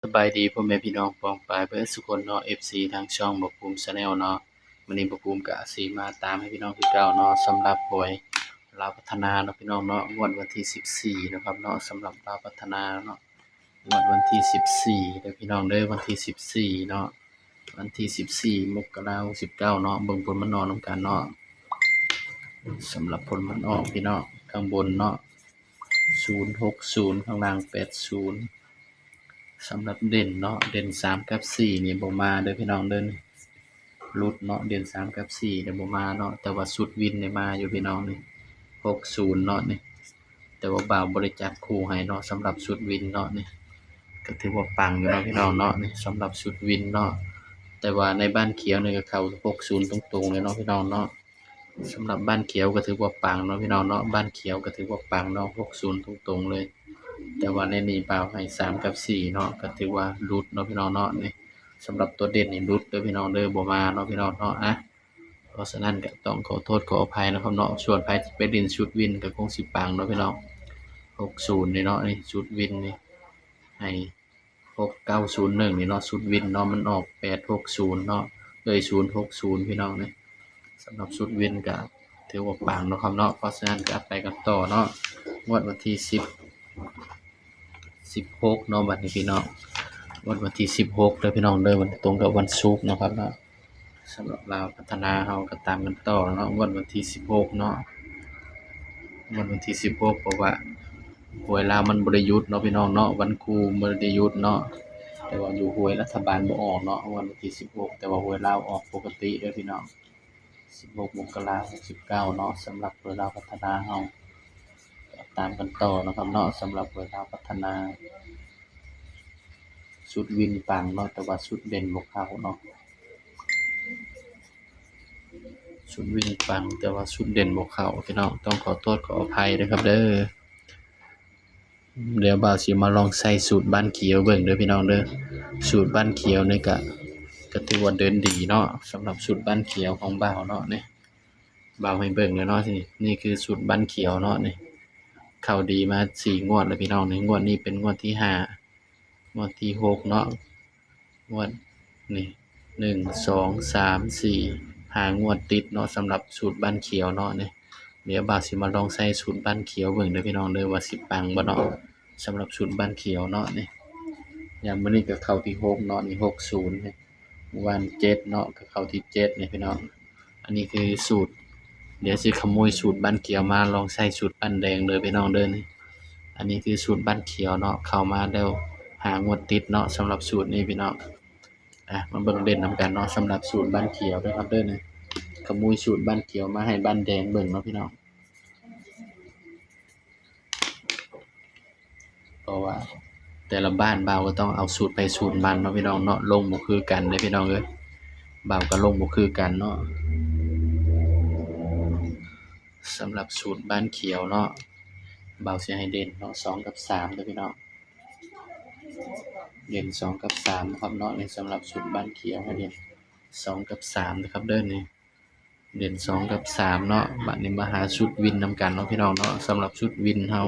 สบายดีพ่อแม่พี่น้องปองปายเบิดสุคนเนาะ FC ทางช่องบ่ภูมิ Channel เนาะมื้อนี้บ่ภูมิก็สิมาตามให้พี่น้องคือเก่าเนาะสำหรับหวยลาวพัฒนาเนาะพี่น้องเนาะงวดวันที่14นะครับเนาะสำหรับลาวพัฒนาเนาะงวดวันที่14เด้อพี่น้องเด้อวันที่14เนาะวันที่14มกราคม69เนาะเบิ่งผลมันออกนำกันเนาะสำหรับผลมันออกพี่น้องข้างบนเนาะ060ข้างล่าง80สำหรับเด่นเนาะเด่น3กับ4นี่บ่มาเด้อพี่น้องเด้อหลุดเนาะเด่น3กับ4เนี่ยบ่มาเนาะแต่ว่าสุดวินนี่มาอยู่พี่น้องนี่60เนาะนี่แต่ว่าบ่าวบ่ได้จับคู่ให้เนาะสำหรับสุดวินเนาะนี่ก็ถือว่าปังอยู่เนาะพี่น้องเนาะนี่สำหรับสุดวินเนาะแต่ว่าในบ้านเขียวนี่ก็เข้า60ตรงๆเลยเนาะพี่น้องเนาะสำหรับบ้านเขียวก็ถือว่าปังเนาะพี่น้องเนาะบ้านเขียวก็ถือว่าปังเนาะ60ตรงๆเลยแต่ว่าในนี้บ่าวให้3กับ4เนาะก็ถือว่าหลุดเนาะพี่น้องเนาะนี่สำหรับตัวเด่นนี่หลุดเด้อพี่น้องเด้อบ่มาเนาะพี่น้องเนาะเพราะฉะนั้นก็ต้องขอโทษขออภัยนะครับเนาะส่วนไผที่ไปเล่นชุดวินก็คงสิปังเนาะพี่น้อง60นี่เนาะนี่ชุดวินนี่ให้6901นี่เนาะชุดวินเนาะมันออก860เนาะ060พี่น้องนี่สำหรับชุดวินก็ถือว่าปังเนาะครับเนาะเพราะฉะนั้นก็ไปกันต่อเนาะงวดวันที่16เนาะบัดนี้พี่น้องวันที่16เด้อพี่น้องเด้อมันตรงกับวันศุกร์เนาะครับเนาะสำหรับลาวพัฒนาเฮาก็ตามกันต่อเนาะวันที่16เนาะวันที่16เพราะว่าหวยลาวมันบ่ได้หยุดเนาะพี่น้องเนาะวันครูบ่ได้หยุดเนาะแต่ว่าอยู่หวยรัฐบาลบ่ออกเนาะวันที่16แต่ว่าหวยลาวออกปกติเด้อพี่น้อง16มกราคม69เนาะสำหรับหวยลาวพัฒนาเฮาก็ตามกันต่อนะครับเนาะสำหรับหวยลาวพัฒนาชุดวินปังเนาะแต่ว่าชุดเด่นบ่เข้าเนาะชุดวินปังแต่ว่าชุดเด่นบ่เข้าพี่น้องต้องขอโทษขออภัยด้วยครับเด้อเดี๋ยวบ่าวสิมาลองใส่สูตรบ้านเขียวเบิ่งเด้อพี่น้องเด้อสูตรบ้านเขียวนี่ก็ถือว่าเดินดีเนาะสำหรับสูตรบ้านเขียวของบ่าวเนาะนี่บ่าวให้เบิ่งเลยเนาะนี่คือสูตรบ้านเขียวเนาะนี่เข้าดีมา4งวดแล้วพี่น้องนี่งวดนี้เป็นงวดที่5งวดที่6เนาะงวดนี่1 2 3 4 5งวดติดเนาะสำหรับสูตรบ้านเขียวเนาะนี่เดี๋ยวบ่าวสิมาลองใส่สูตรบ้านเขียวเบิ่งเด้อพี่น้องเด้อว่าสิปังบ่เนาะสำหรับสูตรบ้านเขียวเนาะนี่อย่างมื้อนี้ก็เข้าที่6เนาะนี่60นี่วัน7เนาะก็เข้าที่7นี่พี่น้องอันนี้คือสูตรเดี๋ยวสิขโมยสูตรบ้านเขียวมาลองใส่สูตรบ้านแดงเด้อพี่น้องเด้อนี่อันนี้คือสูตรบ้านเขียวเนาะเข้ามาแล้ว5งวดติดเนาะสำหรับสูตรนี้พี่น้องมาเบิ่งเด่นนำกันเนาะสำหรับสูตรบ้านเขียวเด้อครับเด้อนี่ขโมยสูตรบ้านเขียวมาให้บ้านแดงเบิ่งเนาะพี่น้องเพราะว่าแต่ละบ้านบ่าวก็ต้องเอาสูตรไปสูตรมันเนาะพี่น้องเนาะลงบ่คือกันเด้อพี่น้องเอ้ยบ่าวก็ลงบ่คือกันเนาะสำหรับสูตรบ้านเขียวเนาะบ่าวสิให้เด่นเนาะ2กับ3เด้อพี่น้องเด่น2กับ3นะครับเนาะในสำหรับสูตรบ้านเขียวให้เด่น2กับ3นะครับเด้อนี่เด่น2กับ3เนาะบัดนี้มาหาชุดวินนำกันเนาะพี่น้องเนาะสำหรับชุดวินเฮา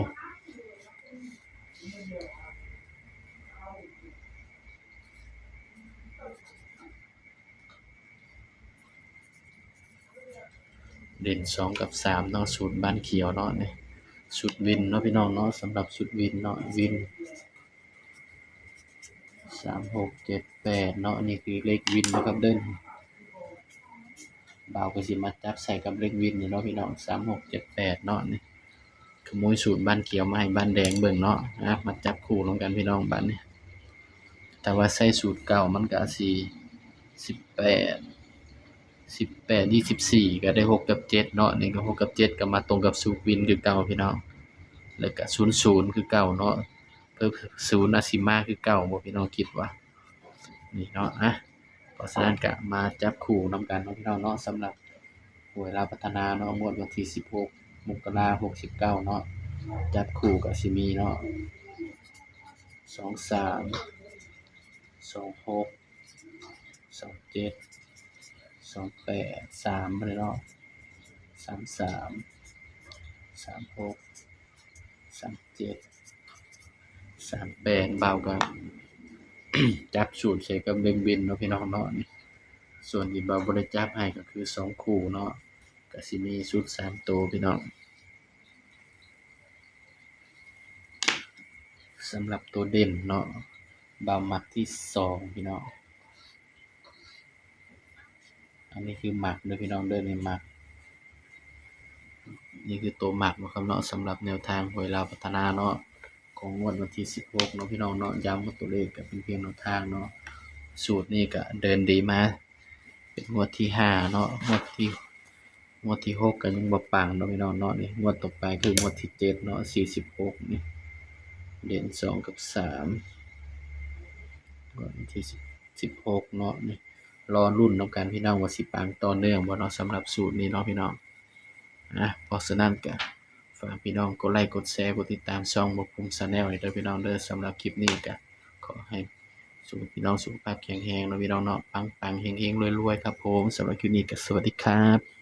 เด่น2กับ3เนาะสูตรบ้านเขียวเนาะนี่ชุดวินเนาะพี่น้องเนาะสำหรับชุดวินเนาะวิน3 6 7 8เนาะนี่คือเลขวินนะครับเด้อบ่าวก็สิมาจับใส่กับเลขวินนี่เนาะพี่น้อง3 6 7 8เนาะนี่ขโมยสูตรบ้านเขียวมาให้บ้านแดงเบิ่งเนาะมาจับคู่ลงกันพี่น้องบัดนี้แต่ว่าใส่สูตรเก่ามันก็สิ18 24ก็ได้6กับ7เนาะนี่ก็6กับ7ก็มาตรงกับสูตรวินคือเก่าพี่น้องแล้วก็00คือเก่าเนาะเพิ่ม0อาจสิมาคือเก่าบ่พี่น้องคิดว่านี่เนาะเพราะฉะนั้นก็มาจับคู่นำกันเนาะพี่น้องเนาะสำหรับหวยลาวพัฒนาเนาะงวดวันที่16มกราคม69เนาะจับคู่ก็สิมีเนาะ23 26 27 3ไปเลยเนาะ33 36 37 38บ่าวก็ จับสูตรใส่กับเลขเด่นเนาะพี่น้องเนาะนี่ส่วนที่บ่บ่ได้จับให้ก็คือ2คู่เนาะก็สิมีชุด3ตัวพี่น้องสำหรับตัวเด่นเนาะบ่าวมักที่2พี่น้องอันนี้คือมักเด้อพี่น้องเด้อนี่มักนี่คือตัวมักเนาะครับเนาะสำหรับแนวทางหวยลาวพัฒนาเนาะของงวดวันที่16เนาะพี่น้องเนาะย้ำว่าตัวเลขก็เป็นเพียงแนวทางเนาะสูตรนี้ก็เดินดีมาเป็นงวดที่5เนาะงวดที่6ก็ยังบ่ปังเนาะพี่น้องเนาะนี่งวดต่อไปคืองวดที่7เนาะ46นี่เด่น2กับ3งวดวันที่16เนาะนี่รอลุ้นนำกันพี่น้องว่าสิปังต่อเนื่องบ่เนาะสำหรับสูตรนี้เนาะพี่น้องเพราะฉะนั้นก็ฝากพี่น้องกดไลค์กดแชร์กดติดตามช่องบ่ภูมิ Channel ให้เด้อพี่น้องเด้อสำหรับคลิปนี้ก็ขอให้พี่น้องสุขภาพแข็งแรงเนาะพี่น้องเนาะปังๆเฮงๆรวยๆครับผมสำหรับคลิปนี้ก็สวัสดีครับ